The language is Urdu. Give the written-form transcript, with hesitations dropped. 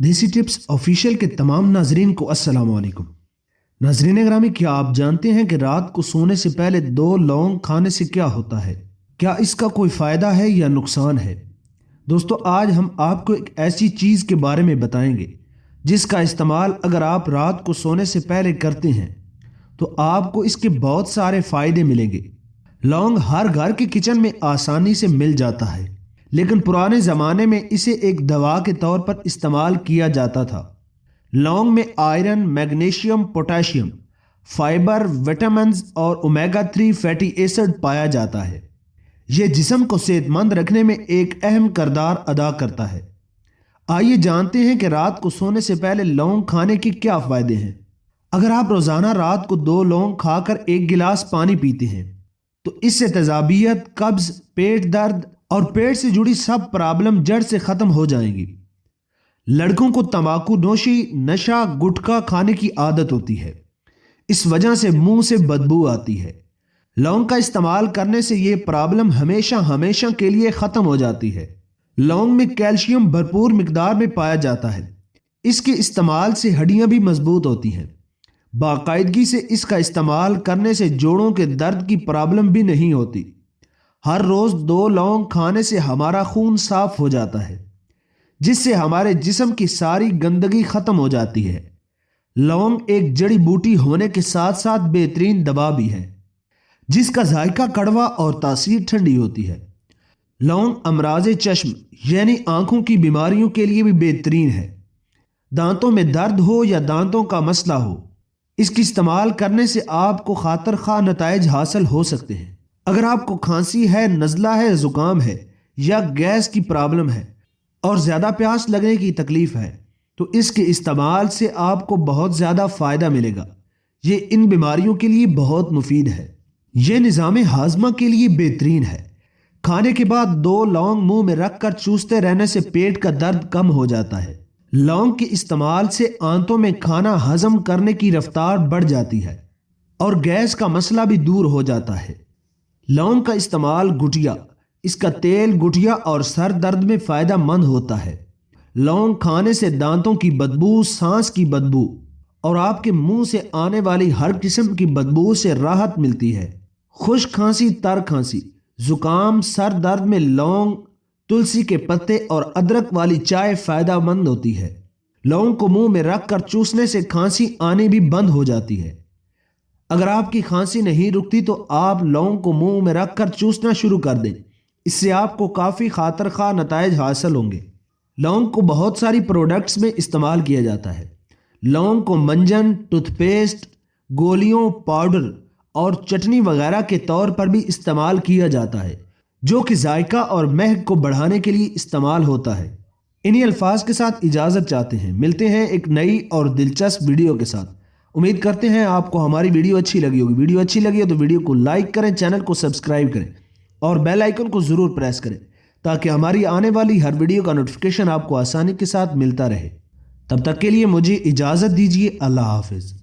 دیسی ٹپس آفیشیل کے تمام ناظرین کو السلام علیکم۔ ناظرین گرامی، کیا آپ جانتے ہیں کہ رات کو سونے سے پہلے 2 لونگ کھانے سے کیا ہوتا ہے؟ کیا اس کا کوئی فائدہ ہے یا نقصان ہے؟ دوستو، آج ہم آپ کو ایک ایسی چیز کے بارے میں بتائیں گے جس کا استعمال اگر آپ رات کو سونے سے پہلے کرتے ہیں تو آپ کو اس کے بہت سارے فائدے ملیں گے۔ لونگ ہر گھر کے کچن میں آسانی سے مل جاتا ہے، لیکن پرانے زمانے میں اسے ایک دوا کے طور پر استعمال کیا جاتا تھا۔ لونگ میں iron, magnesium, potassium, fibre, vitamins اور اومیگا 3 فیٹی ایسڈ پایا جاتا ہے۔ یہ جسم کو صحت مند رکھنے میں ایک اہم کردار ادا کرتا ہے۔ آئیے جانتے ہیں کہ رات کو سونے سے پہلے لونگ کھانے کے کیا فائدے ہیں۔ اگر آپ روزانہ رات کو 2 لونگ کھا کر 1 گلاس پانی پیتے ہیں تو اس سے تیزابیت، قبض، پیٹ درد اور پیٹ سے جڑی سب پرابلم جڑ سے ختم ہو جائیں گی۔ لڑکوں کو تمباکو نوشی، نشہ، گٹکا کھانے کی عادت ہوتی ہے، اس وجہ سے منہ سے بدبو آتی ہے۔ لونگ کا استعمال کرنے سے یہ پرابلم ہمیشہ کے لیے ختم ہو جاتی ہے۔ لونگ میں کیلشیم بھرپور مقدار میں پایا جاتا ہے۔ اس کے استعمال سے ہڈیاں بھی مضبوط ہوتی ہیں۔ باقاعدگی سے اس کا استعمال کرنے سے جوڑوں کے درد کی پرابلم بھی نہیں ہوتی۔ ہر روز 2 لونگ کھانے سے ہمارا خون صاف ہو جاتا ہے، جس سے ہمارے جسم کی ساری گندگی ختم ہو جاتی ہے۔ لونگ ایک جڑی بوٹی ہونے کے ساتھ ساتھ بہترین دوا بھی ہے، جس کا ذائقہ کڑوا اور تاثیر ٹھنڈی ہوتی ہے۔ لونگ امراض چشم یعنی آنکھوں کی بیماریوں کے لیے بھی بہترین ہے۔ دانتوں میں درد ہو یا دانتوں کا مسئلہ ہو، اس کی استعمال کرنے سے آپ کو خاطر خواہ نتائج حاصل ہو سکتے ہیں۔ اگر آپ کو کھانسی ہے، نزلہ ہے، زکام ہے یا گیس کی پرابلم ہے اور زیادہ پیاس لگنے کی تکلیف ہے تو اس کے استعمال سے آپ کو بہت زیادہ فائدہ ملے گا۔ یہ ان بیماریوں کے لیے بہت مفید ہے۔ یہ نظام ہاضمہ کے لیے بہترین ہے۔ کھانے کے بعد 2 لونگ منہ میں رکھ کر چوستے رہنے سے پیٹ کا درد کم ہو جاتا ہے۔ لونگ کے استعمال سے آنتوں میں کھانا ہضم کرنے کی رفتار بڑھ جاتی ہے اور گیس کا مسئلہ بھی دور ہو جاتا ہے۔ لونگ کا استعمال گٹھیا، اس کا تیل گٹھیا اور سر درد میں فائدہ مند ہوتا ہے۔ لونگ کھانے سے دانتوں کی بدبو، سانس کی بدبو اور آپ کے منہ سے آنے والی ہر قسم کی بدبو سے راحت ملتی ہے۔ خشک کھانسی، تر کھانسی، زکام، سر درد میں لونگ، تلسی کے پتے اور ادرک والی چائے فائدہ مند ہوتی ہے۔ لونگ کو منہ میں رکھ کر چوسنے سے کھانسی آنی بھی بند ہو جاتی ہے۔ اگر آپ کی کھانسی نہیں رکتی تو آپ لونگ کو منہ میں رکھ کر چوسنا شروع کر دیں، اس سے آپ کو کافی خاطر خواہ نتائج حاصل ہوں گے۔ لونگ کو بہت ساری پروڈکٹس میں استعمال کیا جاتا ہے۔ لونگ کو منجن، ٹوتھ پیسٹ، گولیوں، پاؤڈر اور چٹنی وغیرہ کے طور پر بھی استعمال کیا جاتا ہے، جو کہ ذائقہ اور مہک کو بڑھانے کے لیے استعمال ہوتا ہے۔ انہی الفاظ کے ساتھ اجازت چاہتے ہیں، ملتے ہیں ایک نئی اور دلچسپ ویڈیو کے ساتھ۔ امید کرتے ہیں آپ کو ہماری ویڈیو اچھی لگی ہوگی۔ ویڈیو اچھی لگی ہے تو ویڈیو کو لائک کریں، چینل کو سبسکرائب کریں اور بیل آئیکن کو ضرور پریس کریں تاکہ ہماری آنے والی ہر ویڈیو کا نوٹیفیکیشن آپ کو آسانی کے ساتھ ملتا رہے۔ تب تک کے لیے مجھے اجازت دیجیے۔ اللہ حافظ۔